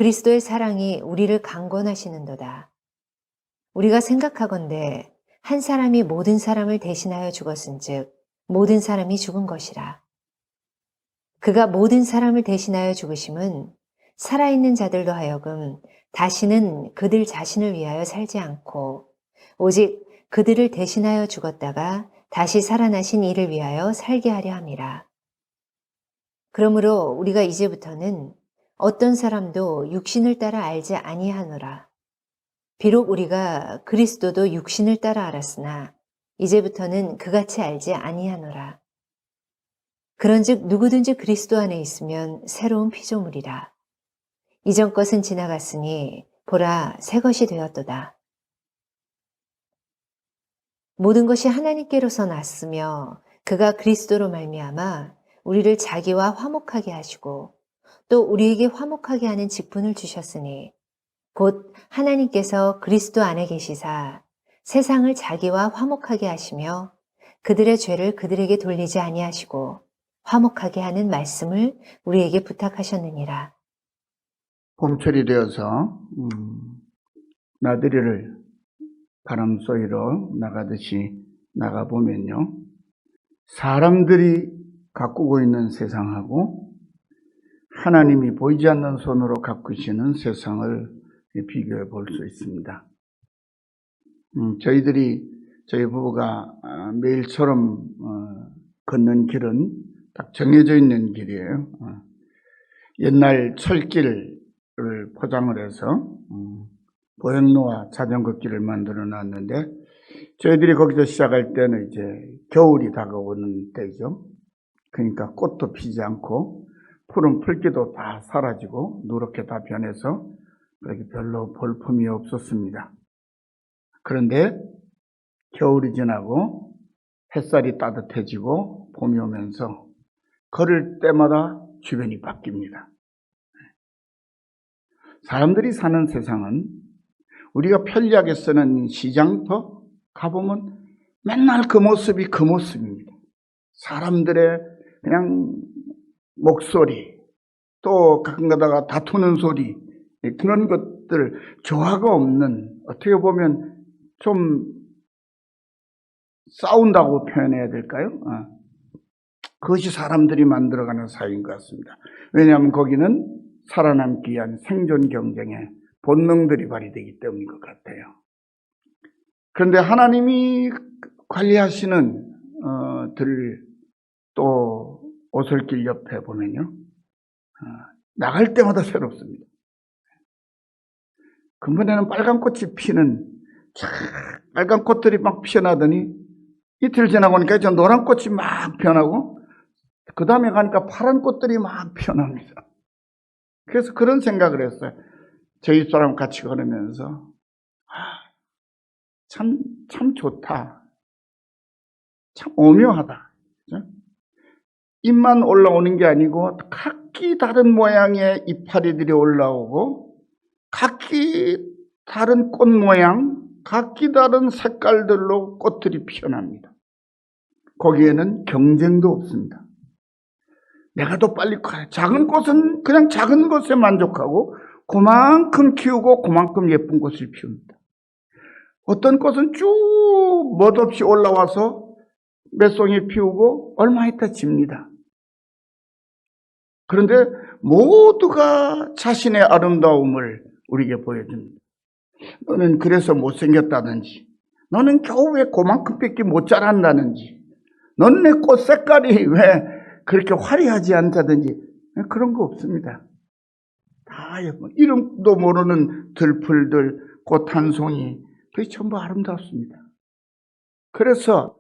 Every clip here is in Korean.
그리스도의 사랑이 우리를 강권하시는도다. 우리가 생각하건대 한 사람이 모든 사람을 대신하여 죽었은즉 모든 사람이 죽은 것이라. 그가 모든 사람을 대신하여 죽으심은 살아있는 자들로 하여금 다시는 그들 자신을 위하여 살지 않고 오직 그들을 대신하여 죽었다가 다시 살아나신 이를 위하여 살게 하려 함이라. 그러므로 우리가 이제부터는 어떤 사람도 육신을 따라 알지 아니하노라. 비록 우리가 그리스도도 육신을 따라 알았으나 이제부터는 그같이 알지 아니하노라. 그런즉 누구든지 그리스도 안에 있으면 새로운 피조물이라. 이전 것은 지나갔으니 보라 새 것이 되었도다. 모든 것이 하나님께로서 났으며 그가 그리스도로 말미암아 우리를 자기와 화목하게 하시고 또 우리에게 화목하게 하는 직분을 주셨으니 곧 하나님께서 그리스도 안에 계시사 세상을 자기와 화목하게 하시며 그들의 죄를 그들에게 돌리지 아니하시고 화목하게 하는 말씀을 우리에게 부탁하셨느니라. 봄철이 되어서 나들이를 바람 소리로 나가듯이 나가보면요, 사람들이 가꾸고 있는 세상하고 하나님이 보이지 않는 손으로 가꾸시는 세상을 비교해 볼 수 있습니다. 저희 부부가 매일처럼 걷는 길은 딱 정해져 있는 길이에요. 옛날 철길을 포장을 해서 보행로와 자전거 길을 만들어 놨는데, 저희들이 거기서 시작할 때는 이제 겨울이 다가오는 때죠. 그러니까 꽃도 피지 않고 푸른 풀기도 다 사라지고 누렇게 다 변해서 그렇게 별로 볼품이 없었습니다. 그런데 겨울이 지나고 햇살이 따뜻해지고 봄이 오면서 걸을 때마다 주변이 바뀝니다. 사람들이 사는 세상은 우리가 편리하게 쓰는 시장터 가보면 맨날 그 모습이 그 모습입니다. 사람들의 그냥 목소리, 또 가끔 가다가 다투는 소리, 그런 것들, 조화가 없는, 어떻게 보면 좀 싸운다고 표현해야 될까요? 그것이 사람들이 만들어가는 사회인 것 같습니다. 왜냐하면 거기는 살아남기 위한 생존 경쟁의 본능들이 발휘되기 때문인 것 같아요. 그런데 하나님이 관리하시는 또 오솔길 옆에 보면요, 나갈 때마다 새롭습니다. 근본에는 빨간 꽃이 피는 빨간 꽃들이 막 피어나더니 이틀 지나고 나니까 저 노란 꽃이 막 피어나고 그 다음에 가니까 파란 꽃들이 막 피어납니다. 그래서 그런 생각을 했어요. 저희 사람 같이 걸으면서 참 좋다. 참 오묘하다. 그렇죠? 잎만 올라오는 게 아니고 각기 다른 모양의 이파리들이 올라오고 각기 다른 꽃 모양, 각기 다른 색깔들로 꽃들이 피어납니다. 거기에는 경쟁도 없습니다. 내가 더 빨리 커요. 작은 꽃은 그냥 작은 것에 만족하고 그만큼 키우고 그만큼 예쁜 꽃을 피웁니다. 어떤 꽃은 쭉 멋없이 올라와서 몇 송이 피우고 얼마 있다 집니다. 그런데 모두가 자신의 아름다움을 우리에게 보여줍니다. 너는 그래서 못생겼다든지, 너는 겨우 왜 그만큼밖에 못 자란다든지, 너는 내 꽃 색깔이 왜 그렇게 화려하지 않다든지, 그런 거 없습니다. 다 예뻐. 이름도 모르는 들풀들, 꽃 한 송이, 그게 전부 아름답습니다. 그래서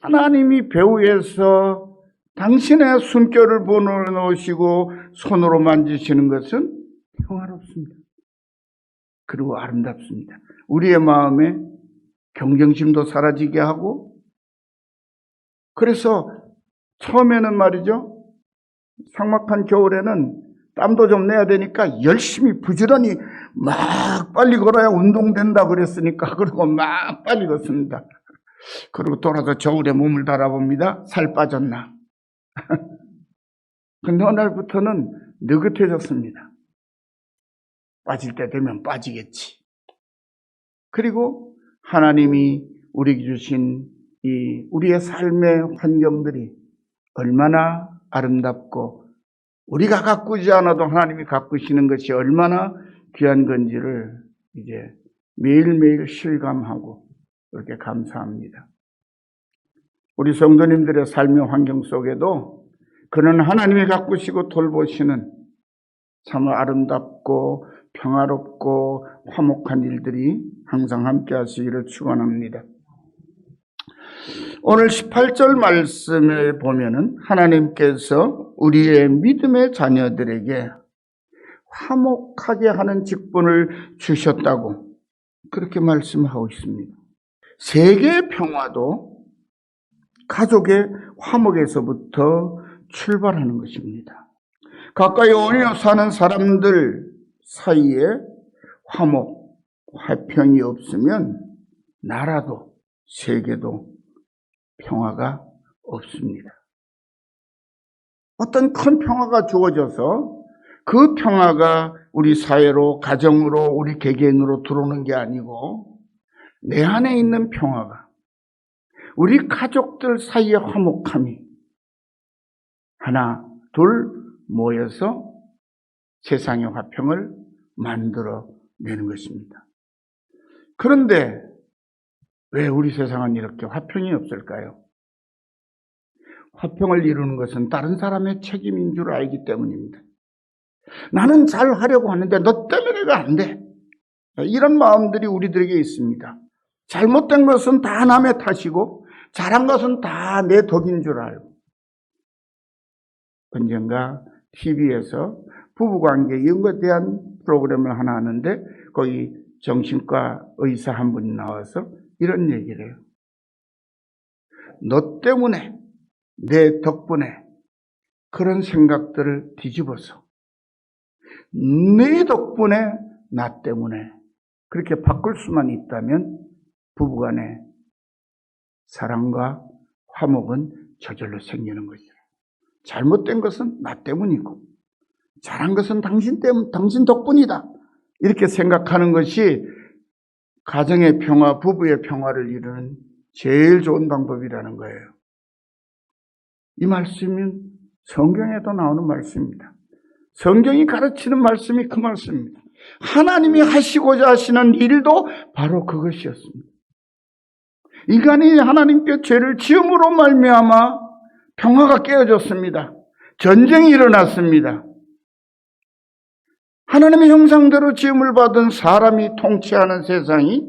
하나님이 배후에서 당신의 숨결을 보내놓으시고 손으로 만지시는 것은 평화롭습니다. 그리고 아름답습니다. 우리의 마음에 경쟁심도 사라지게 하고, 그래서 처음에는 말이죠, 삭막한 겨울에는 땀도 좀 내야 되니까 열심히 부지런히 막 빨리 걸어야 운동된다 그랬으니까 그러고 막 빨리 걷습니다. 그리고 돌아서 저울에 몸을 달아봅니다. 살 빠졌나? 근데 어느 날부터는 느긋해졌습니다. 빠질 때 되면 빠지겠지. 그리고 하나님이 우리에게 주신 우리의 삶의 환경들이 얼마나 아름답고 우리가 가꾸지 않아도 하나님이 가꾸시는 것이 얼마나 귀한 건지를 이제 매일매일 실감하고 그렇게 감사합니다. 우리 성도님들의 삶의 환경 속에도 그런 하나님이 가꾸시고 돌보시는 참 아름답고 평화롭고 화목한 일들이 항상 함께 하시기를 축원합니다. 오늘 18절 말씀에 보면은 하나님께서 우리의 믿음의 자녀들에게 화목하게 하는 직분을 주셨다고 그렇게 말씀하고 있습니다. 세계의 평화도 가족의 화목에서부터 출발하는 것입니다. 가까이 어울려 사는 사람들 사이에 화목, 화평이 없으면 나라도 세계도 평화가 없습니다. 어떤 큰 평화가 주어져서 그 평화가 우리 사회로, 가정으로, 우리 개개인으로 들어오는 게 아니고 내 안에 있는 평화가 우리 가족들 사이의 화목함이 하나, 둘 모여서 세상의 화평을 만들어내는 것입니다. 그런데 왜 우리 세상은 이렇게 화평이 없을까요? 화평을 이루는 것은 다른 사람의 책임인 줄 알기 때문입니다. 나는 잘 하려고 하는데 너 때문에가 안 돼. 이런 마음들이 우리들에게 있습니다. 잘못된 것은 다 남의 탓이고 잘한 것은 다 내 덕인 줄 알고. 언젠가 TV에서 부부관계 이런 것에 대한 프로그램을 하나 하는데 거기 정신과 의사 한 분이 나와서 이런 얘기를 해요. 너 때문에, 내 덕분에 그런 생각들을 뒤집어서 네 덕분에, 나 때문에 그렇게 바꿀 수만 있다면 부부간의 사랑과 화목은 저절로 생기는 거죠. 잘못된 것은 나 때문이고 잘한 것은 당신 덕분이다. 이렇게 생각하는 것이 가정의 평화, 부부의 평화를 이루는 제일 좋은 방법이라는 거예요. 이 말씀은 성경에도 나오는 말씀입니다. 성경이 가르치는 말씀이 그 말씀입니다. 하나님이 하시고자 하시는 일도 바로 그것이었습니다. 인간이 하나님께 죄를 지음으로 말미암아 평화가 깨어졌습니다. 전쟁이 일어났습니다. 하나님의 형상대로 지음을 받은 사람이 통치하는 세상이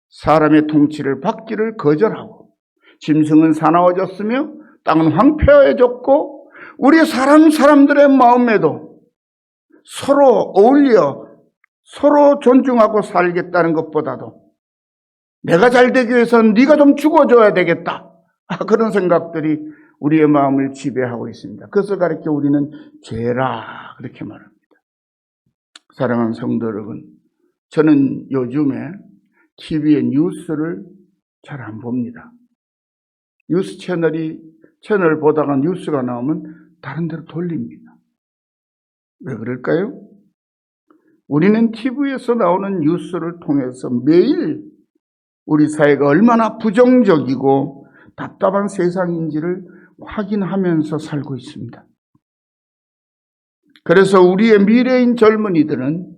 사람의 통치를 받기를 거절하고 짐승은 사나워졌으며 땅은 황폐해졌고 우리 사람들의 마음에도 서로 어울려 서로 존중하고 살겠다는 것보다도 내가 잘 되기 위해서는 네가 좀 죽어줘야 되겠다. 그런 생각들이 우리의 마음을 지배하고 있습니다. 그것을 가리켜 우리는 죄라 그렇게 말합니다. 사랑하는 성도 여러분, 저는 요즘에 TV에 뉴스를 잘 안 봅니다. 뉴스 채널 보다가 뉴스가 나오면 다른 데로 돌립니다. 왜 그럴까요? 우리는 TV에서 나오는 뉴스를 통해서 매일 우리 사회가 얼마나 부정적이고 답답한 세상인지를 확인하면서 살고 있습니다. 그래서 우리의 미래인 젊은이들은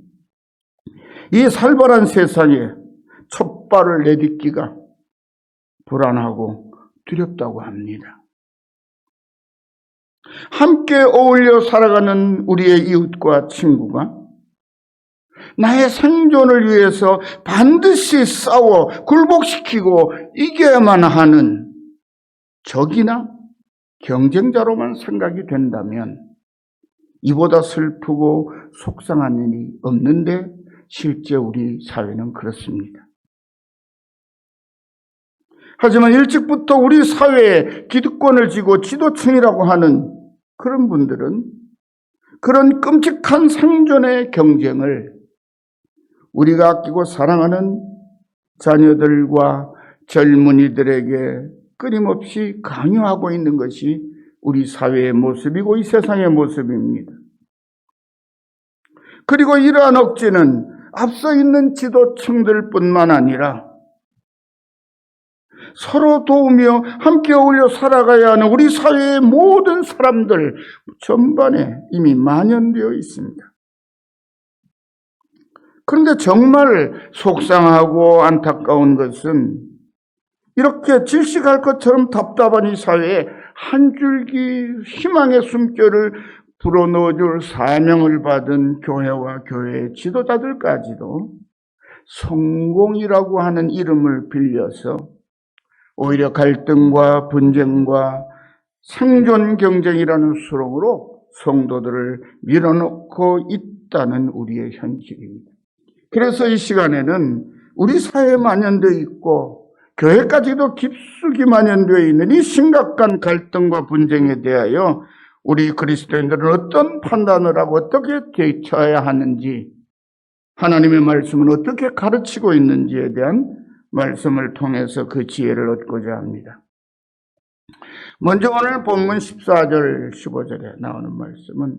이 살벌한 세상에 첫 발을 내딛기가 불안하고 두렵다고 합니다. 함께 어울려 살아가는 우리의 이웃과 친구가 나의 생존을 위해서 반드시 싸워 굴복시키고 이겨야만 하는 적이나 경쟁자로만 생각이 된다면 이보다 슬프고 속상한 일이 없는데 실제 우리 사회는 그렇습니다. 하지만 일찍부터 우리 사회에 기득권을 쥐고 지도층이라고 하는 그런 분들은 그런 끔찍한 생존의 경쟁을 우리가 아끼고 사랑하는 자녀들과 젊은이들에게 끊임없이 강요하고 있는 것이 우리 사회의 모습이고 이 세상의 모습입니다. 그리고 이러한 억지는 앞서 있는 지도층들뿐만 아니라 서로 도우며 함께 어울려 살아가야 하는 우리 사회의 모든 사람들 전반에 이미 만연되어 있습니다. 그런데 정말 속상하고 안타까운 것은 이렇게 질식할 것처럼 답답한 이 사회에 한 줄기 희망의 숨결을 불어넣어줄 사명을 받은 교회와 교회의 지도자들까지도 성공이라고 하는 이름을 빌려서 오히려 갈등과 분쟁과 생존 경쟁이라는 수렁으로 성도들을 밀어넣고 있다는 우리의 현실입니다. 그래서 이 시간에는 우리 사회에 만연되어 있고 교회까지도 깊숙이 만연되어 있는 이 심각한 갈등과 분쟁에 대하여 우리 그리스도인들은 어떤 판단을 하고 어떻게 대처해야 하는지, 하나님의 말씀은 어떻게 가르치고 있는지에 대한 말씀을 통해서 그 지혜를 얻고자 합니다. 먼저 오늘 본문 14절 15절에 나오는 말씀은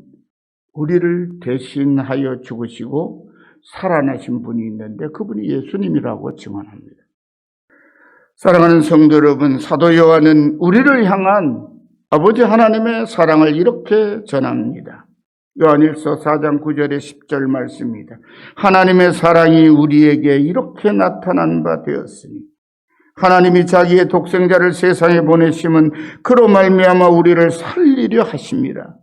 우리를 대신하여 죽으시고 살아나신 분이 있는데 그분이 예수님이라고 증언합니다. 사랑하는 성도 여러분, 사도 요한은 우리를 향한 아버지 하나님의 사랑을 이렇게 전합니다. 요한일서 4장 9절에 10절 말씀입니다. 하나님의 사랑이 우리에게 이렇게 나타난 바 되었으니 하나님이 자기의 독생자를 세상에 보내심은 그로 말미암아 우리를 살리려 하심이라.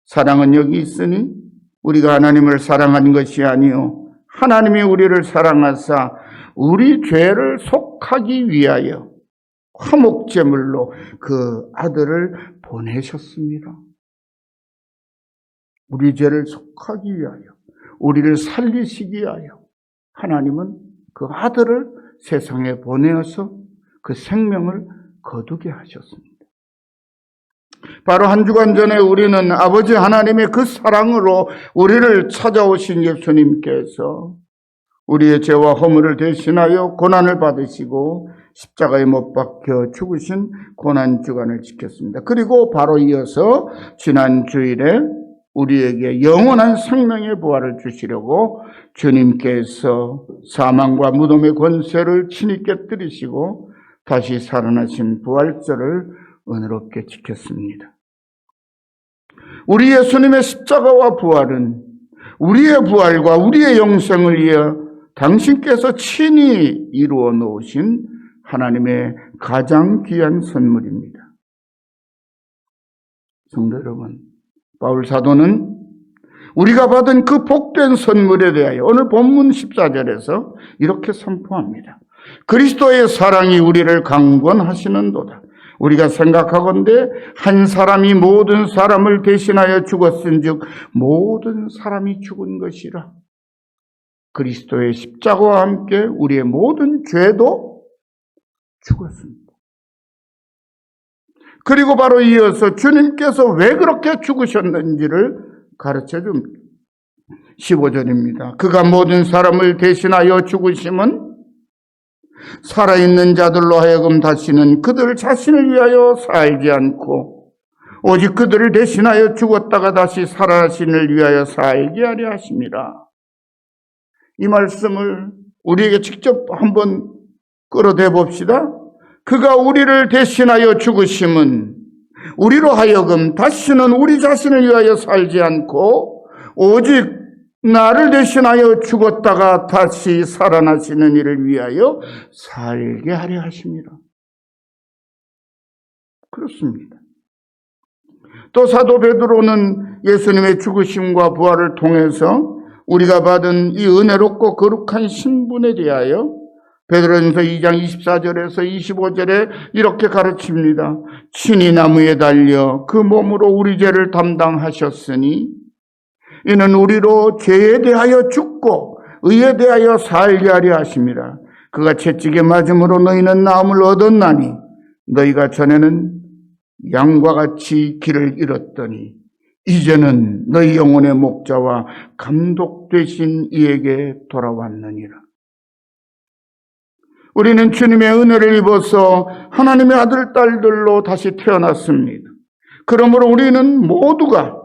사랑은 여기 있으니 우리가 하나님을 사랑한 것이 아니요 하나님이 우리를 사랑하사 우리 죄를 속하기 위하여 화목제물로 그 아들을 보내셨습니다. 우리 죄를 속하기 위하여, 우리를 살리시기 위하여 하나님은 그 아들을 세상에 보내어서 그 생명을 거두게 하셨습니다. 바로 한 주간 전에 우리는 아버지 하나님의 그 사랑으로 우리를 찾아오신 예수님께서 우리의 죄와 허물을 대신하여 고난을 받으시고 십자가에 못 박혀 죽으신 고난주간을 지켰습니다. 그리고 바로 이어서 지난 주일에 우리에게 영원한 생명의 부활을 주시려고 주님께서 사망과 무덤의 권세를 친히 깨뜨리시고 다시 살아나신 부활절을 은혜롭게 지켰습니다. 우리 예수님의 십자가와 부활은 우리의 부활과 우리의 영생을 위해 당신께서 친히 이루어 놓으신 하나님의 가장 귀한 선물입니다. 성도 여러분, 바울 사도는 우리가 받은 그 복된 선물에 대하여 오늘 본문 14절에서 이렇게 선포합니다. 그리스도의 사랑이 우리를 강권하시는도다. 우리가 생각하건대 한 사람이 모든 사람을 대신하여 죽었은즉 모든 사람이 죽은 것이라. 그리스도의 십자가와 함께 우리의 모든 죄도 죽었습니다. 그리고 바로 이어서 주님께서 왜 그렇게 죽으셨는지를 가르쳐 줍니다. 15절입니다. 그가 모든 사람을 대신하여 죽으심은 살아있는 자들로 하여금 다시는 그들 자신을 위하여 살지 않고 오직 그들을 대신하여 죽었다가 다시 살아나신을 위하여 살게 하려 하심이라. 이 말씀을 우리에게 직접 한번 끌어대 봅시다. 그가 우리를 대신하여 죽으심은 우리로 하여금 다시는 우리 자신을 위하여 살지 않고 오직 나를 대신하여 죽었다가 다시 살아나시는 이를 위하여 살게 하려 하십니다. 그렇습니다. 또 사도 베드로는 예수님의 죽으심과 부활을 통해서 우리가 받은 이 은혜롭고 거룩한 신분에 대하여 베드로전서 2장 24절에서 25절에 이렇게 가르칩니다. 친히 나무에 달려 그 몸으로 우리 죄를 담당하셨으니 이는 우리로 죄에 대하여 죽고 의에 대하여 살게 하려 하심이라. 그가 채찍에 맞음으로 너희는 나음을 얻었나니 너희가 전에는 양과 같이 길을 잃었더니 이제는 너희 영혼의 목자와 감독 되신 이에게 돌아왔느니라. 우리는 주님의 은혜를 입어서 하나님의 아들, 딸들로 다시 태어났습니다. 그러므로 우리는 모두가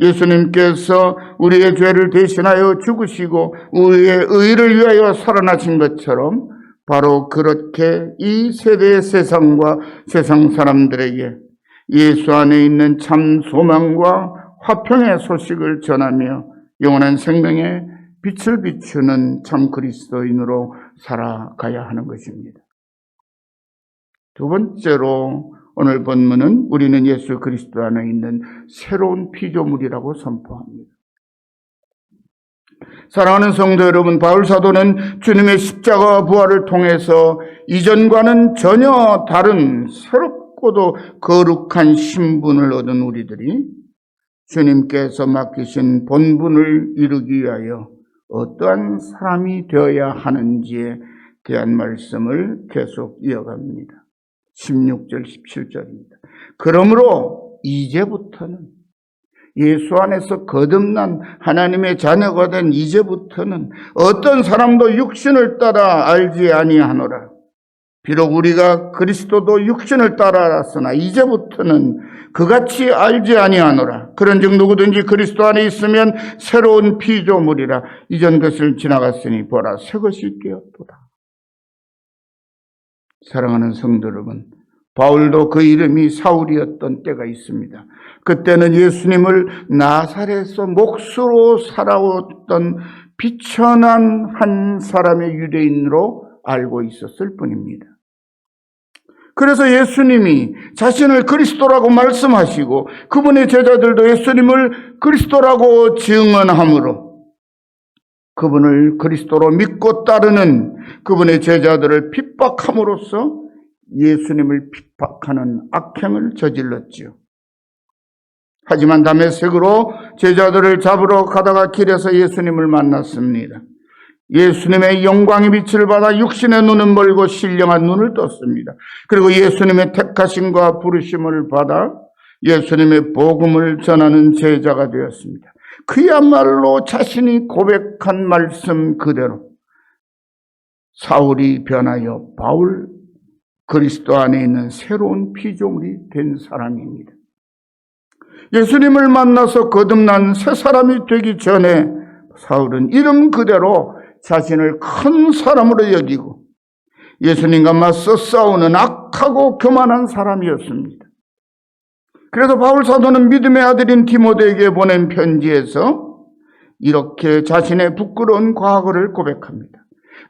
예수님께서 우리의 죄를 대신하여 죽으시고 우리의 의를 위하여 살아나신 것처럼 바로 그렇게 이 세대의 세상과 세상 사람들에게 예수 안에 있는 참 소망과 화평의 소식을 전하며 영원한 생명의 빛을 비추는 참 그리스도인으로 살아가야 하는 것입니다. 두 번째로 오늘 본문은 우리는 예수 그리스도 안에 있는 새로운 피조물이라고 선포합니다. 사랑하는 성도 여러분, 바울 사도는 주님의 십자가와 부활을 통해서 이전과는 전혀 다른 새롭고도 거룩한 신분을 얻은 우리들이 주님께서 맡기신 본분을 이루기 위하여 어떠한 사람이 되어야 하는지에 대한 말씀을 계속 이어갑니다. 16절, 17절입니다. 그러므로 이제부터는 예수 안에서 거듭난 하나님의 자녀가 된 이제부터는 어떤 사람도 육신을 따라 알지 아니하노라. 비록 우리가 그리스도도 육신을 따라 알았으나 이제부터는 그같이 알지 아니하노라. 그런즉 누구든지 그리스도 안에 있으면 새로운 피조물이라. 이전 것을 지나갔으니 보라 새 것이 되었도다. 사랑하는 성도 여러분, 바울도 그 이름이 사울이었던 때가 있습니다. 그때는 예수님을 나사렛에서 몫으로 살아왔던 비천한 한 사람의 유대인으로 알고 있었을 뿐입니다. 그래서 예수님이 자신을 그리스도라고 말씀하시고 그분의 제자들도 예수님을 그리스도라고 증언함으로 그분을 그리스도로 믿고 따르는 그분의 제자들을 핍박함으로써 예수님을 핍박하는 악행을 저질렀지요. 하지만 다메섹으로 제자들을 잡으러 가다가 길에서 예수님을 만났습니다. 예수님의 영광의 빛을 받아 육신의 눈은 멀고 신령한 눈을 떴습니다. 그리고 예수님의 택하심과 부르심을 받아 예수님의 복음을 전하는 제자가 되었습니다. 그야말로 자신이 고백한 말씀 그대로 사울이 변하여 바울, 그리스도 안에 있는 새로운 피조물이 된 사람입니다. 예수님을 만나서 거듭난 새 사람이 되기 전에 사울은 이름 그대로 자신을 큰 사람으로 여기고 예수님과 맞서 싸우는 악하고 교만한 사람이었습니다. 그래서 바울 사도는 믿음의 아들인 디모데에게 보낸 편지에서 이렇게 자신의 부끄러운 과거를 고백합니다.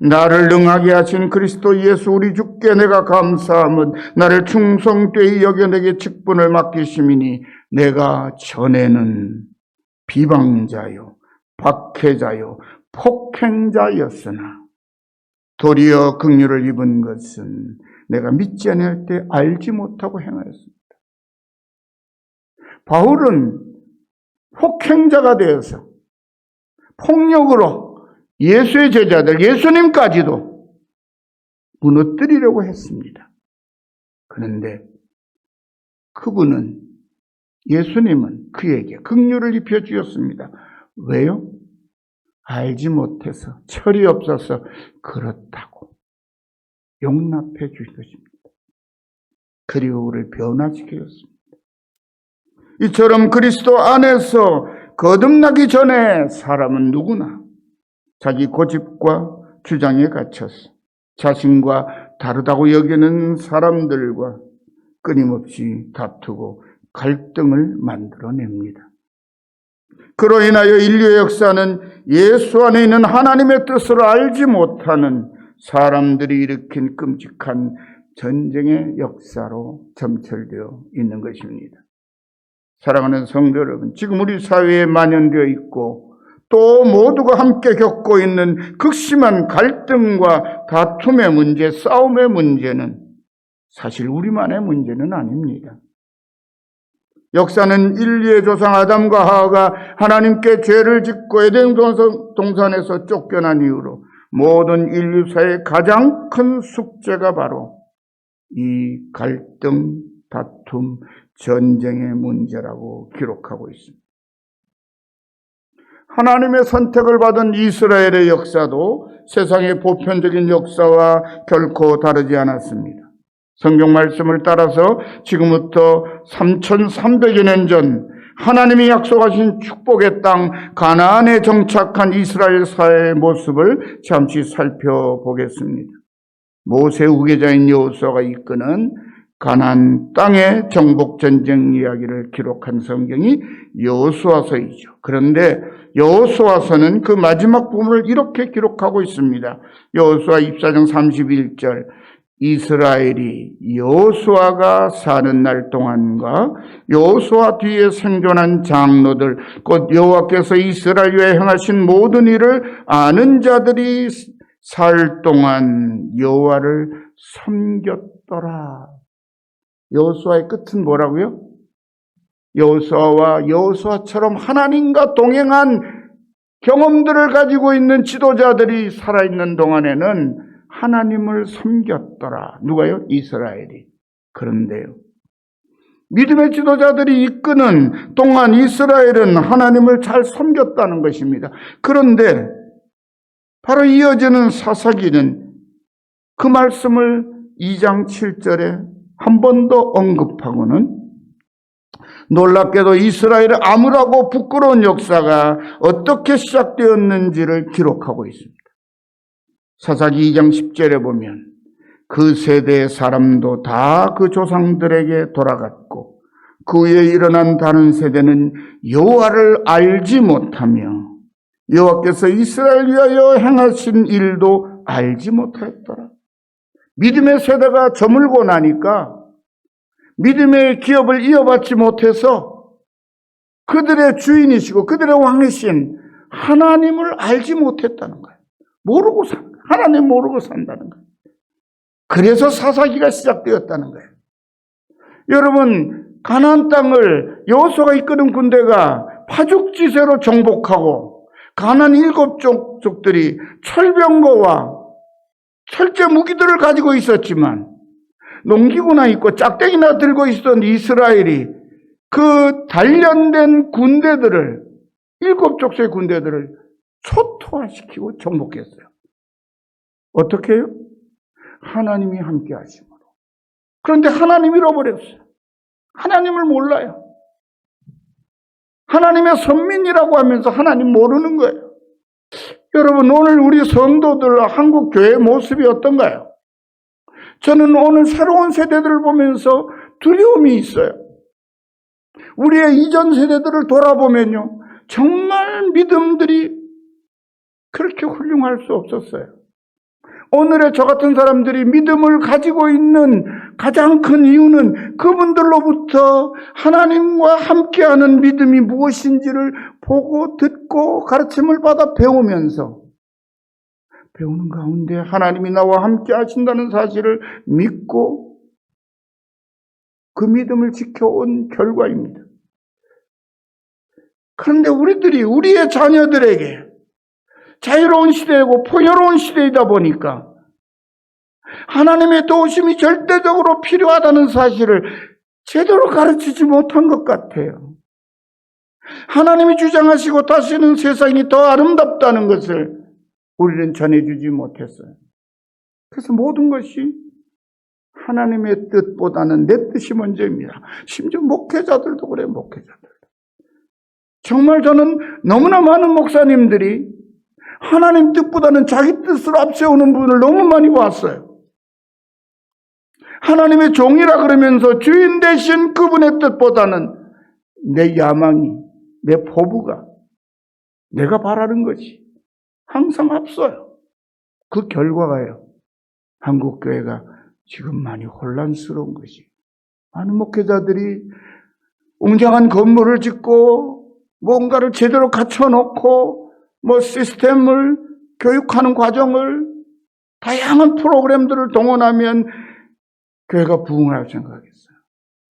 나를 능하게 하신 그리스도 예수 우리 주께 내가 감사함은 나를 충성되이 여겨 내게 직분을 맡기심이니 내가 전에는 비방자요 박해자요 폭행자였으나 도리어 긍휼을 입은 것은 내가 믿지 않을 때 알지 못하고 행하였습니다. 바울은 폭행자가 되어서 폭력으로 예수의 제자들, 예수님까지도 무너뜨리려고 했습니다. 그런데 그분은, 예수님은 그에게 긍휼을 입혀 주셨습니다. 왜요? 알지 못해서, 철이 없어서 그렇다고 용납해 주신 것입니다. 그리고 우리를 변화시켰습니다. 이처럼 그리스도 안에서 거듭나기 전에 사람은 누구나 자기 고집과 주장에 갇혀서 자신과 다르다고 여기는 사람들과 끊임없이 다투고 갈등을 만들어냅니다. 그로 인하여 인류의 역사는 예수 안에 있는 하나님의 뜻을 알지 못하는 사람들이 일으킨 끔찍한 전쟁의 역사로 점철되어 있는 것입니다. 사랑하는 성도 여러분, 지금 우리 사회에 만연되어 있고 또 모두가 함께 겪고 있는 극심한 갈등과 다툼의 문제, 싸움의 문제는 사실 우리만의 문제는 아닙니다. 역사는 인류의 조상 아담과 하와가 하나님께 죄를 짓고 에덴 동산에서 쫓겨난 이후로 모든 인류사의 가장 큰 숙제가 바로 이 갈등, 다툼, 전쟁의 문제라고 기록하고 있습니다. 하나님의 선택을 받은 이스라엘의 역사도 세상의 보편적인 역사와 결코 다르지 않았습니다. 성경 말씀을 따라서 지금부터 3300여 년 전 하나님이 약속하신 축복의 땅 가나안에 정착한 이스라엘 사회의 모습을 잠시 살펴보겠습니다. 모세 후계자인 여호수아가 이끄는 가나안 땅의 정복 전쟁 이야기를 기록한 성경이 여호수아서이죠. 그런데 여호수아서는 그 마지막 부분을 이렇게 기록하고 있습니다. 여호수아 24장 31절 이스라엘이 여호수아가 사는 날 동안과 여호수아 뒤에 생존한 장로들 곧 여호와께서 이스라엘 위에 행하신 모든 일을 아는 자들이 살 동안 여호와를 섬겼더라. 여호수아의 끝은 뭐라고요? 여호수아와 여호수아처럼 하나님과 동행한 경험들을 가지고 있는 지도자들이 살아있는 동안에는 하나님을 섬겼더라. 누가요? 이스라엘이. 그런데요, 믿음의 지도자들이 이끄는 동안 이스라엘은 하나님을 잘 섬겼다는 것입니다. 그런데 바로 이어지는 사사기는 그 말씀을 2장 7절에 한 번 더 언급하고는 놀랍게도 이스라엘의 암울하고 부끄러운 역사가 어떻게 시작되었는지를 기록하고 있습니다. 사사기 2장 10절에 보면 그 세대의 사람도 다 그 조상들에게 돌아갔고 그 후에 일어난 다른 세대는 여호와를 알지 못하며 여호와께서 이스라엘 위하여 행하신 일도 알지 못하였더라. 믿음의 세대가 저물고 나니까 믿음의 기업을 이어받지 못해서 그들의 주인이시고 그들의 왕이신 하나님을 알지 못했다는 거예요. 하나님 모르고 산다는 거예요. 그래서 사사기가 시작되었다는 거예요. 여러분, 가나안 땅을 여호수아가 이끄는 군대가 파죽지세로 정복하고 가나안 7족들이 철병거와 철제 무기들을 가지고 있었지만 농기구나 있고 짝대기나 들고 있었던 이스라엘이 그 단련된 군대들을 7족의 군대들을 초토화시키고 정복했어요. 어떻게 해요? 하나님이 함께 하심으로. 그런데 하나님 잃어버렸어요. 하나님을 몰라요. 하나님의 선민이라고 하면서 하나님 모르는 거예요. 여러분, 오늘 우리 성도들 한국 교회의 모습이 어떤가요? 저는 오늘 새로운 세대들을 보면서 두려움이 있어요. 우리의 이전 세대들을 돌아보면요, 정말 믿음들이 그렇게 훌륭할 수 없었어요. 오늘의 저 같은 사람들이 믿음을 가지고 있는 가장 큰 이유는 그분들로부터 하나님과 함께하는 믿음이 무엇인지를 보고 듣고 가르침을 받아 배우면서 배우는 가운데 하나님이 나와 함께 하신다는 사실을 믿고 그 믿음을 지켜온 결과입니다. 그런데 우리의 자녀들에게 자유로운 시대이고 포효로운 시대이다 보니까 하나님의 도우심이 절대적으로 필요하다는 사실을 제대로 가르치지 못한 것 같아요. 하나님이 주장하시고 다시는 세상이 더 아름답다는 것을 우리는 전해주지 못했어요. 그래서 모든 것이 하나님의 뜻보다는 내 뜻이 먼저입니다. 심지어 목회자들도 그래요, 목회자들. 정말 저는 너무나 많은 목사님들이 하나님 뜻보다는 자기 뜻을 앞세우는 분을 너무 많이 봤어요. 하나님의 종이라 그러면서 주인 대신 그분의 뜻보다는 내 야망이, 내 포부가, 내가 바라는 것이 항상 앞서요. 그 결과가요, 한국교회가 지금 많이 혼란스러운 것이, 많은 목회자들이 웅장한 건물을 짓고 뭔가를 제대로 갖춰놓고 시스템을 교육하는 과정을 다양한 프로그램들을 동원하면 교회가 부흥할 생각했어요.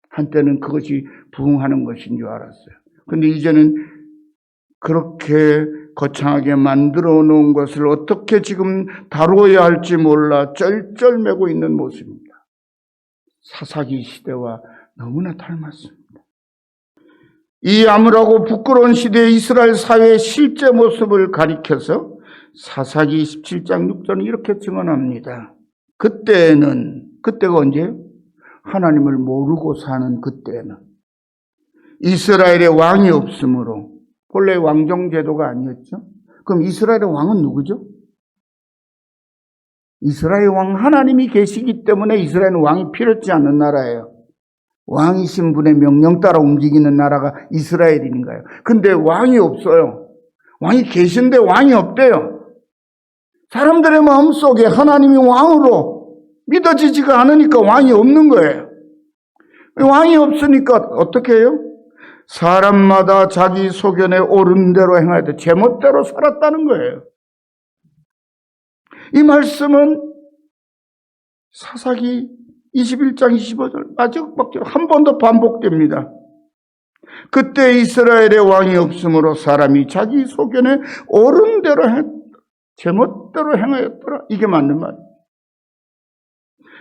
한때는 그것이 부흥하는 것인 줄 알았어요. 그런데 이제는 그렇게 거창하게 만들어 놓은 것을 어떻게 지금 다루어야 할지 몰라 쩔쩔매고 있는 모습입니다. 사사기 시대와 너무나 닮았습니다. 이 암울하고 부끄러운 시대의 이스라엘 사회의 실제 모습을 가리켜서 사사기 17장 6절은 이렇게 증언합니다. 그때가 언제요? 하나님을 모르고 사는 그때는 이스라엘의 왕이 없으므로, 본래 왕정제도가 아니었죠. 그럼 이스라엘의 왕은 누구죠? 이스라엘 왕 하나님이 계시기 때문에 이스라엘은 왕이 필요치 않은 나라예요. 왕이신 분의 명령 따라 움직이는 나라가 이스라엘인가요? 근데 왕이 없어요. 왕이 계신데 왕이 없대요. 사람들의 마음속에 하나님이 왕으로 믿어지지가 않으니까 왕이 없는 거예요. 왕이 없으니까 어떻게 해요? 사람마다 자기 소견에 옳은 대로 행해야 돼. 제멋대로 살았다는 거예요. 이 말씀은 사사기 21장 25절 마지막 박절 한 번 더 반복됩니다. 그때 이스라엘의 왕이 없으므로 사람이 자기 소견에 옳은 대로 제멋대로 행하였더라. 이게 맞는 말이에요.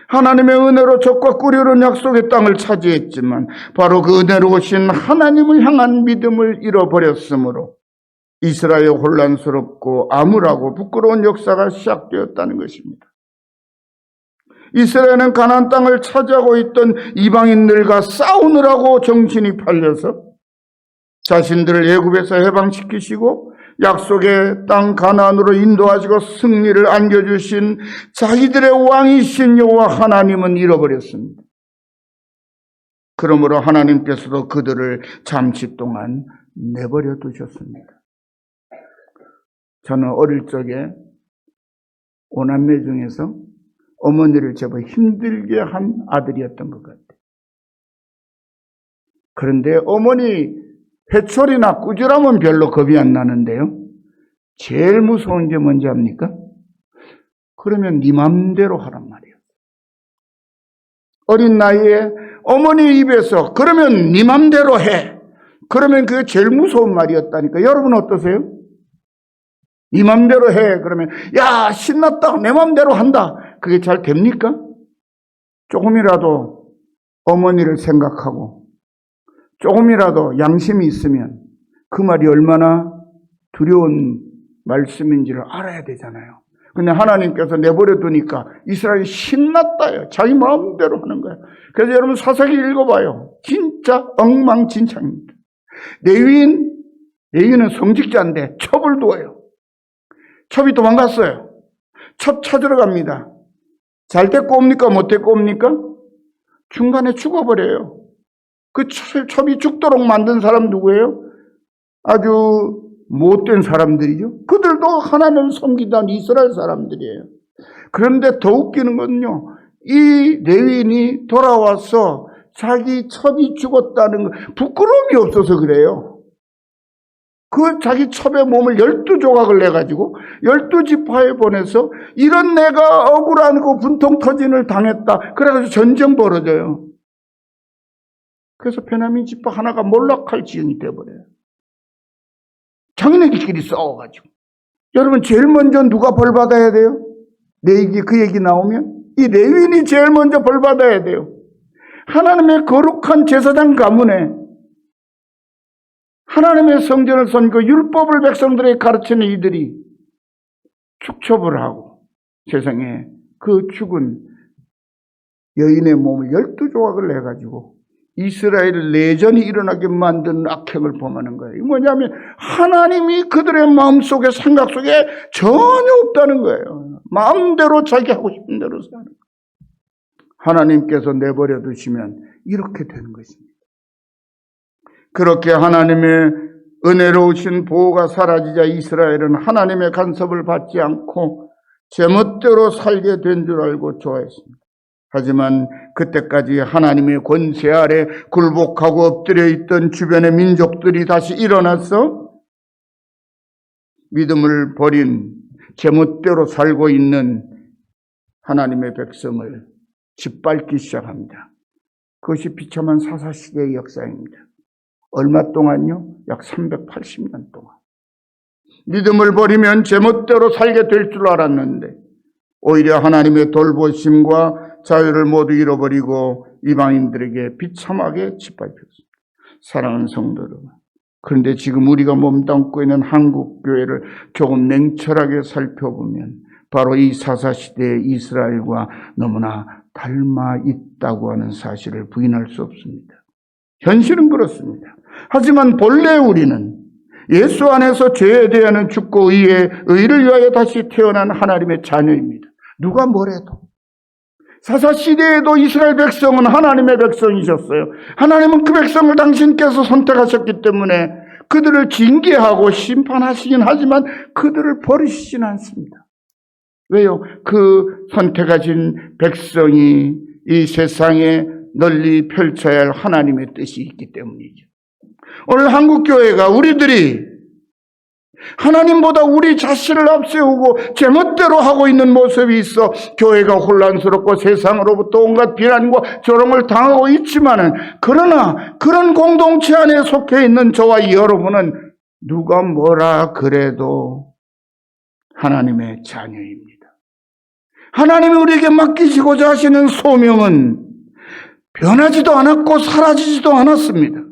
하나님의 은혜로 적과 꾸려는 약속의 땅을 차지했지만 바로 그 은혜로우신 하나님을 향한 믿음을 잃어버렸으므로 이스라엘 혼란스럽고 암울하고 부끄러운 역사가 시작되었다는 것입니다. 이스라엘은 가나안 땅을 차지하고 있던 이방인들과 싸우느라고 정신이 팔려서 자신들을 애굽에서 해방시키시고 약속의 땅 가나안으로 인도하시고 승리를 안겨주신 자기들의 왕이신 여호와 하나님은 잃어버렸습니다. 그러므로 하나님께서도 그들을 잠시 동안 내버려 두셨습니다. 저는 어릴 적에 오남매 중에서 어머니를 제법 힘들게 한 아들이었던 것 같아요. 그런데 어머니 회초리나 꾸지람은 별로 겁이 안 나는데요. 제일 무서운 게 뭔지 압니까? 그러면 네 맘대로 하란 말이에요. 어린 나이에 어머니 입에서 그러면 네 맘대로 해. 그러면 그게 제일 무서운 말이었다니까. 여러분 어떠세요? 네 맘대로 해. 그러면 야 신났다. 내 맘대로 한다. 그게 잘 됩니까? 조금이라도 어머니를 생각하고 조금이라도 양심이 있으면 그 말이 얼마나 두려운 말씀인지를 알아야 되잖아요. 근데 하나님께서 내버려 두니까 이스라엘이 신났다요. 자기 마음대로 하는 거예요. 그래서 여러분 사사기 읽어봐요. 진짜 엉망진창입니다. 레위인은 성직자인데 첩을 두어요. 첩이 도망갔어요. 첩 찾으러 갑니다. 잘 데리고 옵니까? 못 데리고 옵니까? 중간에 죽어버려요. 그 첩이 죽도록 만든 사람 누구예요? 아주 못된 사람들이죠. 그들도 하나님을 섬기던 이스라엘 사람들이에요. 그런데 더 웃기는 건요, 이 레위인이 돌아와서 자기 첩이 죽었다는 거, 부끄러움이 없어서 그래요. 그 자기 첩의 몸을 12조각을 내가지고 12지파에 보내서 이런 내가 억울하고 분통 터진을 당했다. 그래가지고 전쟁 벌어져요. 그래서 베냐민 지파 하나가 몰락할 지경이 되어버려요. 자기네들끼리 싸워가지고. 여러분 제일 먼저 누가 벌 받아야 돼요? 그 얘기 나오면 이 레위인이 제일 먼저 벌 받아야 돼요. 하나님의 거룩한 제사장 가문에 하나님의 성전을 선 그 율법을 백성들에게 가르치는 이들이 축첩을 하고 세상에 그 죽은 여인의 몸을 12조각을 내가지고 이스라엘 내전이 일어나게 만든 악행을 범하는 거예요. 이게 뭐냐면 하나님이 그들의 마음속에 생각 속에 전혀 없다는 거예요. 마음대로 자기 하고 싶은 대로 사는 거예요. 하나님께서 내버려 두시면 이렇게 되는 것입니다. 그렇게 하나님의 은혜로우신 보호가 사라지자 이스라엘은 하나님의 간섭을 받지 않고 제멋대로 살게 된 줄 알고 좋아했습니다. 하지만 그때까지 하나님의 권세 아래 굴복하고 엎드려 있던 주변의 민족들이 다시 일어나서 믿음을 버린 제멋대로 살고 있는 하나님의 백성을 짓밟기 시작합니다. 그것이 비참한 사사시대의 역사입니다. 얼마 동안요? 약 380년 동안. 믿음을 버리면 제멋대로 살게 될 줄 알았는데 오히려 하나님의 돌보심과 자유를 모두 잃어버리고 이방인들에게 비참하게 짓밟혔습니다. 사랑하는 성도 여러분, 그런데 지금 우리가 몸담고 있는 한국교회를 조금 냉철하게 살펴보면 바로 이 사사시대의 이스라엘과 너무나 닮아 있다고 하는 사실을 부인할 수 없습니다. 현실은 그렇습니다. 하지만 본래 우리는 예수 안에서 죄에 대한 죽고 의를 위하여 다시 태어난 하나님의 자녀입니다. 누가 뭐래도. 사사시대에도 이스라엘 백성은 하나님의 백성이셨어요. 하나님은 그 백성을 당신께서 선택하셨기 때문에 그들을 징계하고 심판하시긴 하지만 그들을 버리시진 않습니다. 왜요? 그 선택하신 백성이 이 세상에 널리 펼쳐야 할 하나님의 뜻이 있기 때문이죠. 오늘 한국교회가 우리들이 하나님보다 우리 자신을 앞세우고 제멋대로 하고 있는 모습이 있어 교회가 혼란스럽고 세상으로부터 온갖 비난과 조롱을 당하고 있지만은, 그러나 그런 공동체 안에 속해 있는 저와 여러분은 누가 뭐라 그래도 하나님의 자녀입니다. 하나님이 우리에게 맡기시고자 하시는 소명은 변하지도 않았고 사라지지도 않았습니다.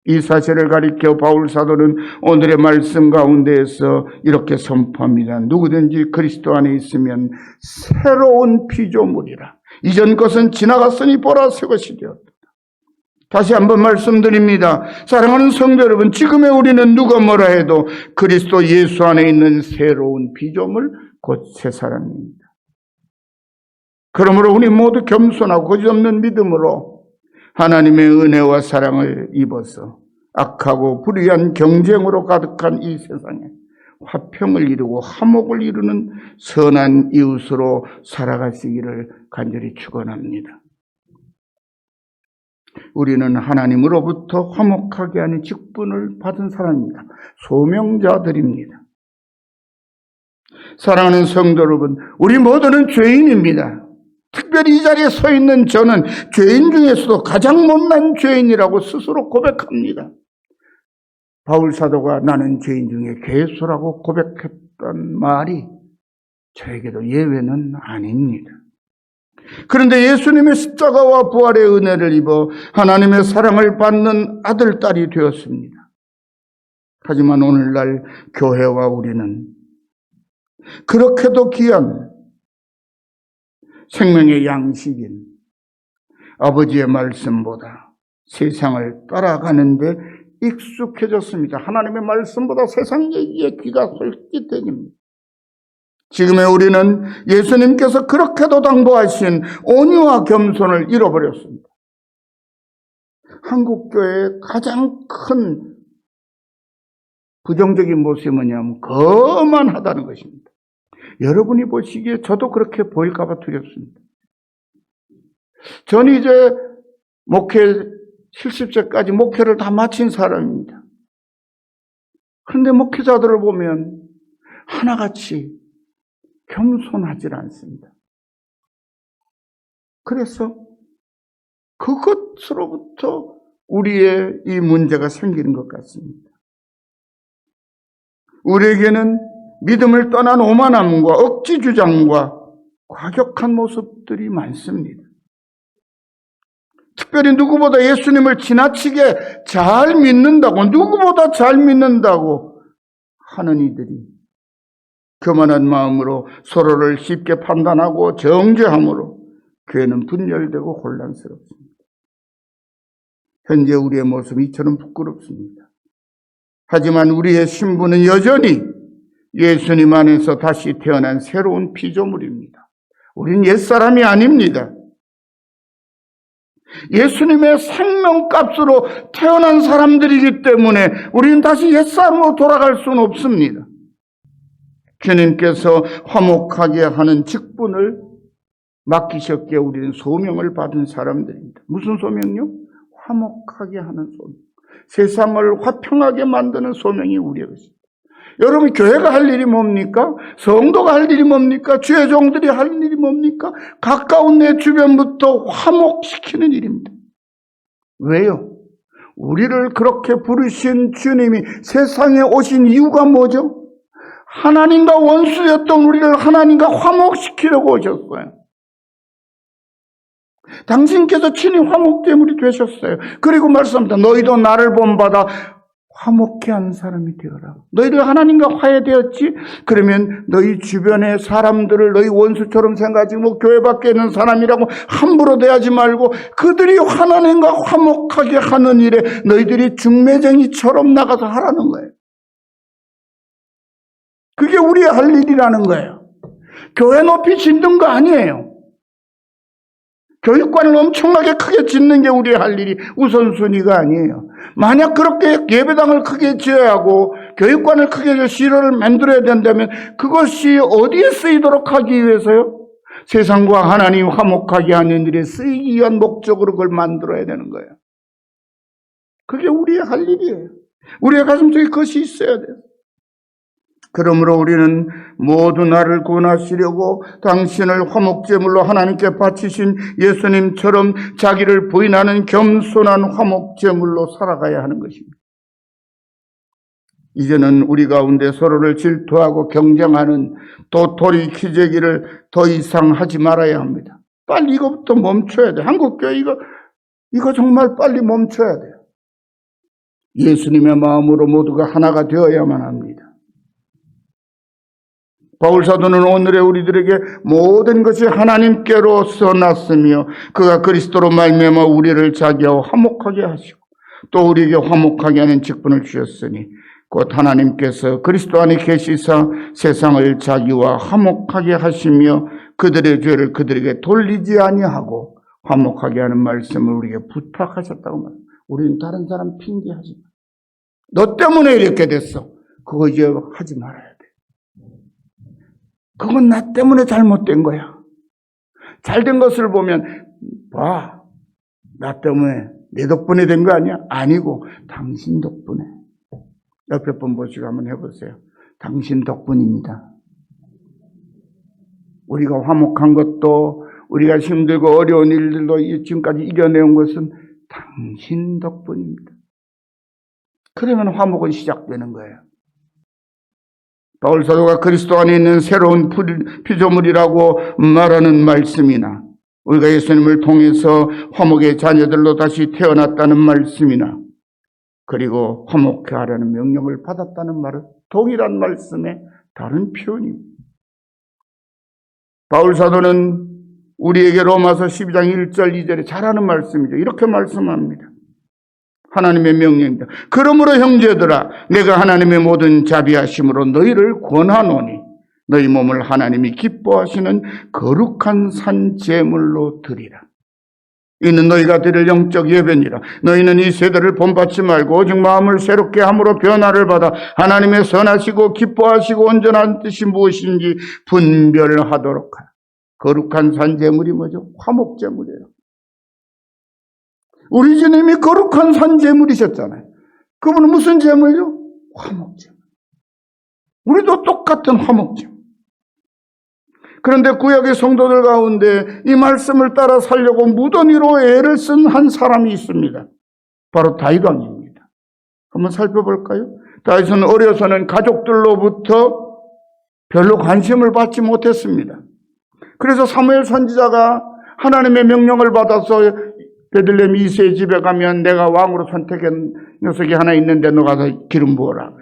이 사실을 가리켜 바울 사도는 오늘의 말씀 가운데에서 이렇게 선포합니다. 누구든지 그리스도 안에 있으면 새로운 피조물이라. 이전 것은 지나갔으니 보라 새 것이 되었다. 다시 한번 말씀드립니다. 사랑하는 성도 여러분, 지금의 우리는 누가 뭐라 해도 그리스도 예수 안에 있는 새로운 피조물, 곧 새 사람입니다. 그러므로 우리 모두 겸손하고 거짓없는 믿음으로 하나님의 은혜와 사랑을 입어서 악하고 불의한 경쟁으로 가득한 이 세상에 화평을 이루고 화목을 이루는 선한 이웃으로 살아가시기를 간절히 축원합니다. 우리는 하나님으로부터 화목하게 하는 직분을 받은 사람입니다. 소명자들입니다. 사랑하는 성도 여러분, 우리 모두는 죄인입니다. 특별히 이 자리에 서 있는 저는 죄인 중에서도 가장 못난 죄인이라고 스스로 고백합니다. 바울 사도가 나는 죄인 중에 괴수라고 고백했던 말이 저에게도 예외는 아닙니다. 그런데 예수님의 십자가와 부활의 은혜를 입어 하나님의 사랑을 받는 아들, 딸이 되었습니다. 하지만 오늘날 교회와 우리는 그렇게도 귀한 생명의 양식인 아버지의 말씀보다 세상을 따라가는데 익숙해졌습니다. 하나님의 말씀보다 세상 얘기에 귀가 솔깃해집니다. 지금의 우리는 예수님께서 그렇게도 당부하신 온유와 겸손을 잃어버렸습니다. 한국교회의 가장 큰 부정적인 모습이 뭐냐면 거만하다는 것입니다. 여러분이 보시기에 저도 그렇게 보일까 봐 두렵습니다. 저는 이제 목회 70세까지 목회를 다 마친 사람입니다. 그런데 목회자들을 보면 하나같이 겸손하지 않습니다. 그래서 그것으로부터 우리의 이 문제가 생기는 것 같습니다. 우리에게는 믿음을 떠난 오만함과 억지 주장과 과격한 모습들이 많습니다. 특별히 누구보다 예수님을 지나치게 잘 믿는다고, 누구보다 잘 믿는다고 하는 이들이 교만한 마음으로 서로를 쉽게 판단하고 정죄함으로 교회는 분열되고 혼란스럽습니다. 현재 우리의 모습이 이처럼 부끄럽습니다. 하지만 우리의 신분은 여전히 예수님 안에서 다시 태어난 새로운 피조물입니다. 우린 옛사람이 아닙니다. 예수님의 생명값으로 태어난 사람들이기 때문에 우리는 다시 옛사람으로 돌아갈 수는 없습니다. 주님께서 화목하게 하는 직분을 맡기셨기에 우리는 소명을 받은 사람들입니다. 무슨 소명요? 화목하게 하는 소명. 세상을 화평하게 만드는 소명이 우리의 것입니다. 여러분, 교회가 할 일이 뭡니까? 성도가 할 일이 뭡니까? 주의 종들이 할 일이 뭡니까? 가까운 내 주변부터 화목시키는 일입니다. 왜요? 우리를 그렇게 부르신 주님이 세상에 오신 이유가 뭐죠? 하나님과 원수였던 우리를 하나님과 화목시키려고 오셨어요. 당신께서 친히 화목제물이 되셨어요. 그리고 말씀합니다. 너희도 나를 본받아 화목케 하는 사람이 되어라. 너희들 하나님과 화해되었지? 그러면 너희 주변의 사람들을 너희 원수처럼 생각하지 뭐 교회 밖에 있는 사람이라고 함부로 대하지 말고 그들이 하나님과 화목하게 하는 일에 너희들이 중매쟁이처럼 나가서 하라는 거예요. 그게 우리의 할 일이라는 거예요. 교회 높이 짓는 거 아니에요. 교육관을 엄청나게 크게 짓는 게 우리의 할 일이 우선순위가 아니에요. 만약 그렇게 예배당을 크게 지어야 하고 교육관을 크게 시설을 만들어야 된다면 그것이 어디에 쓰이도록 하기 위해서요? 세상과 하나님 화목하게 하는 일에 쓰이기 위한 목적으로 그걸 만들어야 되는 거예요. 그게 우리의 할 일이에요. 우리의 가슴속에 그것이 있어야 돼요. 그러므로 우리는 모두 나를 구원하시려고 당신을 화목제물로 하나님께 바치신 예수님처럼 자기를 부인하는 겸손한 화목제물로 살아가야 하는 것입니다. 이제는 우리 가운데 서로를 질투하고 경쟁하는 도토리 키재기를 더 이상 하지 말아야 합니다. 빨리 이거부터 멈춰야 돼. 한국교회 이거 정말 빨리 멈춰야 돼요. 예수님의 마음으로 모두가 하나가 되어야만 합니다. 바울 사도는 오늘의 우리들에게 모든 것이 하나님께로서 났으며 그가 그리스도로 말미암아 우리를 자기와 화목하게 하시고 또 우리에게 화목하게 하는 직분을 주셨으니 곧 하나님께서 그리스도 안에 계시사 세상을 자기와 화목하게 하시며 그들의 죄를 그들에게 돌리지 아니하고 화목하게 하는 말씀을 우리에게 부탁하셨다고 말합니다. 우리는 다른 사람 핑계하지 마. 너 때문에 이렇게 됐어. 그거 이제 하지 말아야 돼. 그건 나 때문에 잘못된 거야. 잘된 것을 보면 봐. 나 때문에 내 덕분에 된 거 아니야? 아니고 당신 덕분에. 옆에 분 보시고 한번 해보세요. 당신 덕분입니다. 우리가 화목한 것도 우리가 힘들고 어려운 일들도 지금까지 이겨내온 것은 당신 덕분입니다. 그러면 화목은 시작되는 거예요. 바울 사도가 그리스도 안에 있는 새로운 피조물이라고 말하는 말씀이나 우리가 예수님을 통해서 화목의 자녀들로 다시 태어났다는 말씀이나 그리고 화목해 하라는 명령을 받았다는 말은 동일한 말씀의 다른 표현입니다. 바울 사도는 우리에게 로마서 12장 1절 2절에 잘하는 말씀이죠. 이렇게 말씀합니다. 하나님의 명령입니다. 그러므로 형제들아 내가 하나님의 모든 자비하심으로 너희를 권하노니 너희 몸을 하나님이 기뻐하시는 거룩한 산 제물로 드리라. 이는 너희가 드릴 영적 예배니라. 너희는 이 세대를 본받지 말고 오직 마음을 새롭게 함으로 변화를 받아 하나님의 선하시고 기뻐하시고 온전한 뜻이 무엇인지 분별하도록 하라. 거룩한 산 제물이 뭐죠? 화목 제물이에요. 우리 주님이 거룩한 산 제물이셨잖아요. 그분은 무슨 제물이요? 화목 제물. 우리도 똑같은 화목 제물. 그런데 구약의 성도들 가운데 이 말씀을 따라 살려고 무던히로 애를 쓴 한 사람이 있습니다. 바로 다윗 왕입니다. 한번 살펴볼까요? 다윗은 어려서는 가족들로부터 별로 관심을 받지 못했습니다. 그래서 사무엘 선지자가 하나님의 명령을 받아서 베들레헴 이새의 집에 가면 내가 왕으로 선택한 녀석이 하나 있는데 너 가서 기름 부어라.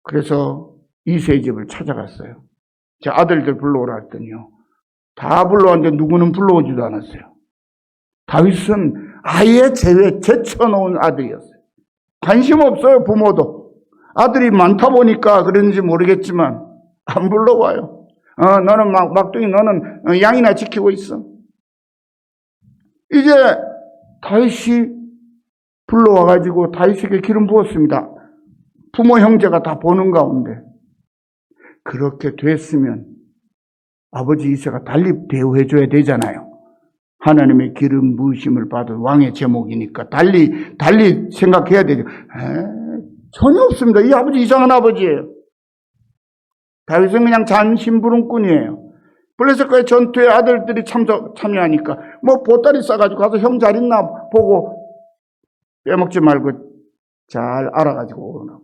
그래서 이새의 집을 찾아갔어요. 제 아들들 불러오라 했더니요. 다 불러왔는데 누구는 불러오지도 않았어요. 다윗은 아예 제쳐놓은 아들이었어요. 관심 없어요, 부모도. 아들이 많다 보니까 그런지 모르겠지만 안 불러와요. 너는 막둥이 너는 양이나 지키고 있어. 이제 다윗이 불러와가지고 다윗에게 기름 부었습니다. 부모 형제가 다 보는 가운데. 그렇게 됐으면 아버지 이새가 달리 대우해줘야 되잖아요. 하나님의 기름 부으심을 받은 왕의 제목이니까 달리 생각해야 되죠. 전혀 없습니다. 이 아버지 이상한 아버지예요. 다윗은 그냥 잔심부름꾼이에요. 블레셋과의 전투에 아들들이 참여하니까 뭐 보따리 싸가지고 가서 형 잘 있나 보고 빼먹지 말고 잘 알아가지고 오나.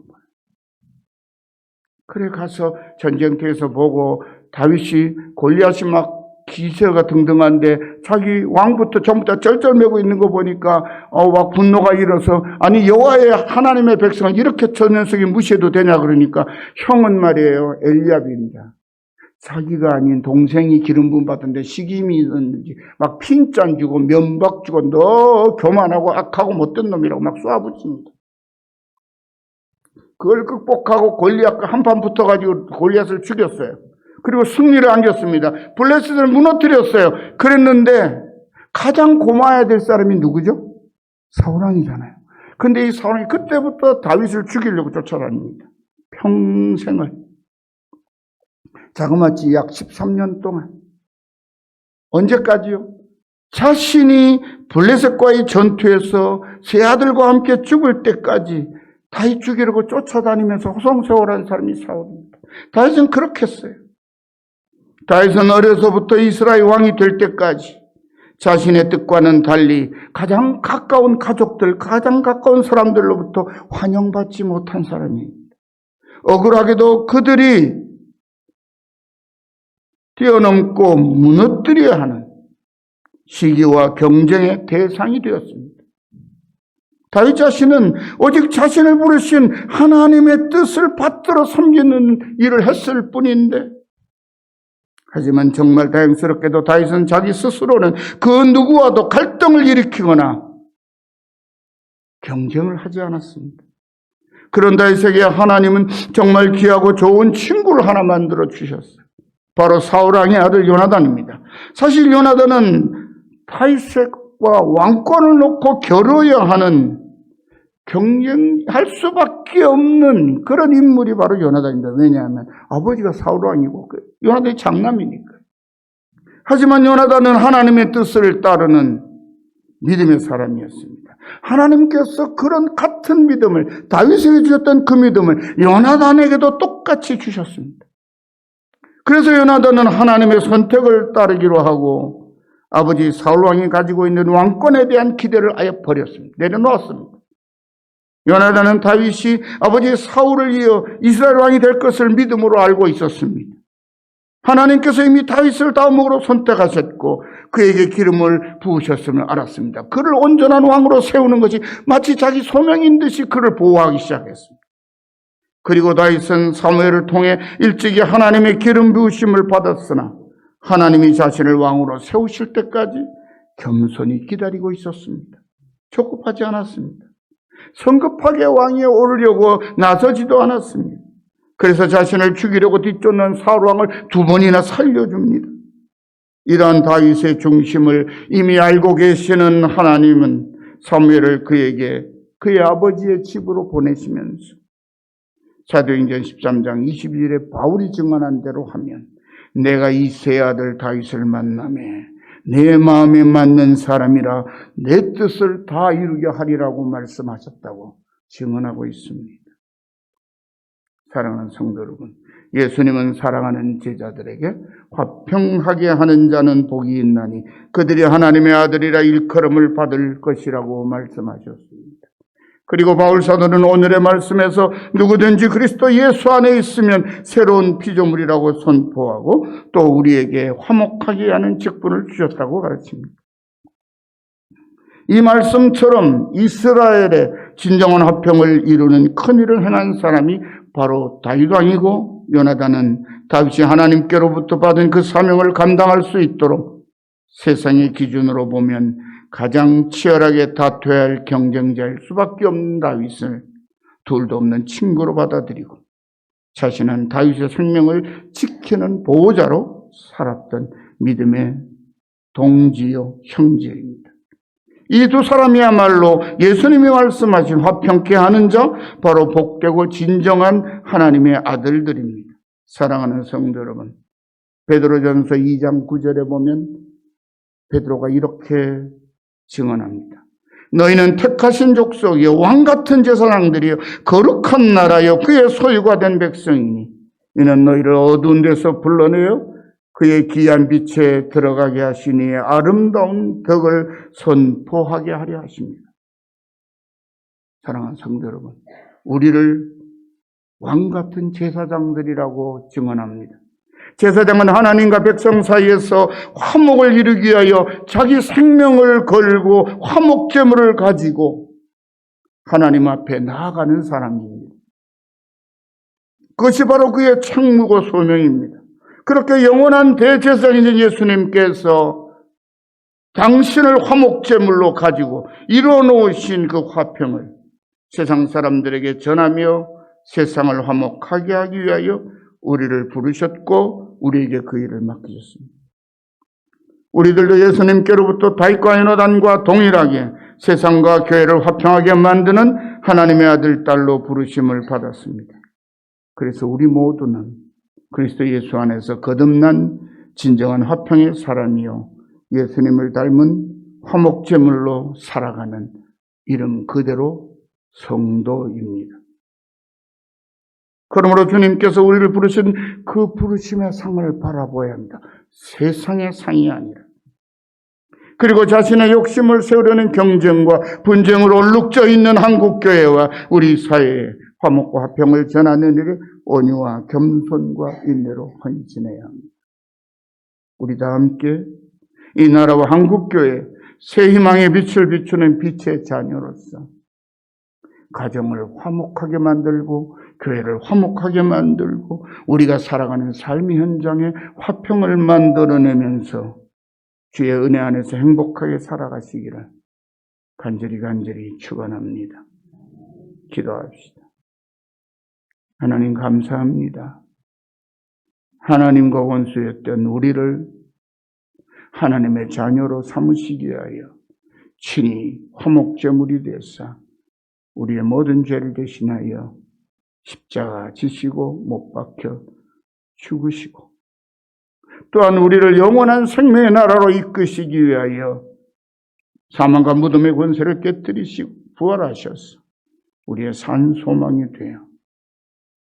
그래 가서 전쟁터에서 보고 다윗이 골리앗이 막 기세가 등등한데 자기 왕부터 전부 다 쩔쩔매고 있는 거 보니까 막 분노가 일어서 아니 여호와의 하나님의 백성을 이렇게 저 녀석이 무시해도 되냐 그러니까 형은 말이에요 엘리압입니다. 자기가 아닌 동생이 기름 부음 받은데 식임이 있었는지 막 핀잔 주고 면박 주고 너 교만하고 악하고 못된 놈이라고 막 쏘아붙입니다. 그걸 극복하고 골리앗과 한판 붙어가지고 골리앗을 죽였어요. 그리고 승리를 안겼습니다. 블레셋을 무너뜨렸어요. 그랬는데 가장 고마워야 될 사람이 누구죠? 사울왕이잖아요. 근데 이 사울왕이 그때부터 다윗을 죽이려고 쫓아다닙니다. 평생을. 자그마치 약 13년 동안. 언제까지요? 자신이 블레셋과의 전투에서 세 아들과 함께 죽을 때까지 다윗 죽이려고 쫓아다니면서 호송세월한 사람이 사울입니다. 다윗은 그렇게 했어요. 다윗은 어려서부터 이스라엘 왕이 될 때까지 자신의 뜻과는 달리 가장 가까운 가족들, 가장 가까운 사람들로부터 환영받지 못한 사람입니다. 억울하게도 그들이 뛰어넘고 무너뜨려야 하는 시기와 경쟁의 대상이 되었습니다. 다윗 자신은 오직 자신을 부르신 하나님의 뜻을 받들어 섬기는 일을 했을 뿐인데 하지만 정말 다행스럽게도 다윗은 자기 스스로는 그 누구와도 갈등을 일으키거나 경쟁을 하지 않았습니다. 그런 다윗에게 하나님은 정말 귀하고 좋은 친구를 하나 만들어 주셨어요. 바로 사울왕의 아들 요나단입니다. 사실 요나단은 다윗과 왕권을 놓고 겨뤄야 하는 경쟁할 수밖에 없는 그런 인물이 바로 요나단입니다. 왜냐하면 아버지가 사울왕이고 요나단이 장남이니까. 하지만 요나단은 하나님의 뜻을 따르는 믿음의 사람이었습니다. 하나님께서 그런 같은 믿음을 다윗에게 주셨던 그 믿음을 요나단에게도 똑같이 주셨습니다. 그래서 요나단은 하나님의 선택을 따르기로 하고 아버지 사울왕이 가지고 있는 왕권에 대한 기대를 아예 버렸습니다. 내려놓았습니다. 요나단은 다윗이 아버지 사울을 이어 이스라엘 왕이 될 것을 믿음으로 알고 있었습니다. 하나님께서 이미 다윗을 다음으로 선택하셨고 그에게 기름을 부으셨음을 알았습니다. 그를 온전한 왕으로 세우는 것이 마치 자기 소명인 듯이 그를 보호하기 시작했습니다. 그리고 다윗은 사무엘을 통해 일찍이 하나님의 기름 부으심을 받았으나 하나님이 자신을 왕으로 세우실 때까지 겸손히 기다리고 있었습니다. 조급하지 않았습니다. 성급하게 왕위에 오르려고 나서지도 않았습니다. 그래서 자신을 죽이려고 뒤쫓는 사울왕을 2번이나 살려줍니다. 이러한 다윗의 중심을 이미 알고 계시는 하나님은 사무엘을 그에게 그의 아버지의 집으로 보내시면서 사도행전 13장 22절에 바울이 증언한 대로 하면 내가 이 세 아들 다윗을 만나매 내 마음에 맞는 사람이라 내 뜻을 다 이루게 하리라고 말씀하셨다고 증언하고 있습니다. 사랑하는 성도 여러분, 예수님은 사랑하는 제자들에게 화평하게 하는 자는 복이 있나니 그들이 하나님의 아들이라 일컬음을 받을 것이라고 말씀하셨습니다. 그리고 바울 사도는 오늘의 말씀에서 누구든지 그리스도 예수 안에 있으면 새로운 피조물이라고 선포하고 또 우리에게 화목하게 하는 직분을 주셨다고 가르칩니다. 이 말씀처럼 이스라엘의 진정한 화평을 이루는 큰 일을 행한 사람이 바로 다윗 왕이고 요나단은 다윗이 하나님께로부터 받은 그 사명을 감당할 수 있도록 세상의 기준으로 보면 가장 치열하게 다투어야 할 경쟁자일 수밖에 없는 다윗을 둘도 없는 친구로 받아들이고 자신은 다윗의 생명을 지키는 보호자로 살았던 믿음의 동지요 형제입니다. 이 두 사람이야말로 예수님이 말씀하신 화평케 하는 자, 바로 복되고 진정한 하나님의 아들들입니다. 사랑하는 성도 여러분, 베드로전서 2장 9절에 보면 베드로가 이렇게 증언합니다. 너희는 택하신 족속이요 왕같은 제사장들이요 거룩한 나라요 그의 소유가 된 백성이니 이는 너희를 어두운 데서 불러내어 그의 귀한 빛에 들어가게 하시니 아름다운 덕을 선포하게 하려 하십니다. 사랑하는 성도 여러분, 우리를 왕같은 제사장들이라고 증언합니다. 제사장은 하나님과 백성 사이에서 화목을 이루기 위하여 자기 생명을 걸고 화목제물을 가지고 하나님 앞에 나아가는 사람입니다. 그것이 바로 그의 책무고 소명입니다. 그렇게 영원한 대제사장이신 예수님께서 당신을 화목제물로 가지고 이루어 놓으신 그 화평을 세상 사람들에게 전하며 세상을 화목하게 하기 위하여 우리를 부르셨고 우리에게 그 일을 맡기셨습니다. 우리들도 예수님께로부터 다윗과 요나단과 동일하게 세상과 교회를 화평하게 만드는 하나님의 아들, 딸로 부르심을 받았습니다. 그래서 우리 모두는 그리스도 예수 안에서 거듭난 진정한 화평의 사람이요 예수님을 닮은 화목제물로 살아가는 이름 그대로 성도입니다. 그러므로 주님께서 우리를 부르신 그 부르심의 상을 바라보아야 합니다. 세상의 상이 아니라. 그리고 자신의 욕심을 세우려는 경쟁과 분쟁으로 얼룩져 있는 한국교회와 우리 사회에 화목과 화평을 전하는 일을 온유와 겸손과 인내로 헌신해야 합니다. 우리 다 함께 이 나라와 한국교회 새 희망의 빛을 비추는 빛의 자녀로서 가정을 화목하게 만들고 교회를 화목하게 만들고 우리가 살아가는 삶의 현장에 화평을 만들어내면서 주의 은혜 안에서 행복하게 살아가시기를 간절히 축원합니다. 기도합시다. 하나님 감사합니다. 하나님과 원수였던 우리를 하나님의 자녀로 삼으시기 위하여 친히 화목제물이 되사 우리의 모든 죄를 대신하여 십자가 지시고 못 박혀 죽으시고 또한 우리를 영원한 생명의 나라로 이끄시기 위하여 사망과 무덤의 권세를 깨뜨리시고 부활하셔서 우리의 산 소망이 되어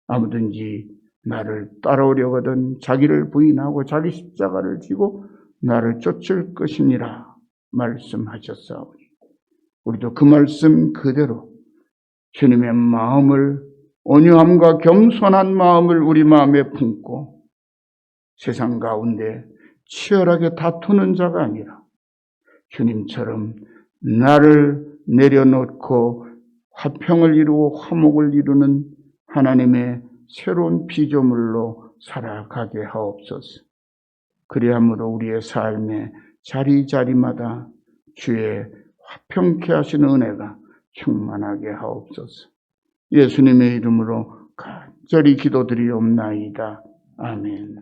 아무든지 나를 따라오려거든 자기를 부인하고 자기 십자가를 지고 나를 쫓을 것이니라 말씀하셨사오니 우리도 그 말씀 그대로 주님의 마음을 온유함과 겸손한 마음을 우리 마음에 품고 세상 가운데 치열하게 다투는 자가 아니라 주님처럼 나를 내려놓고 화평을 이루고 화목을 이루는 하나님의 새로운 피조물로 살아가게 하옵소서. 그리함으로 우리의 삶의 자리자리마다 주의 화평케 하시는 은혜가 충만하게 하옵소서. 예수님의 이름으로 간절히 기도드리옵나이다. 아멘.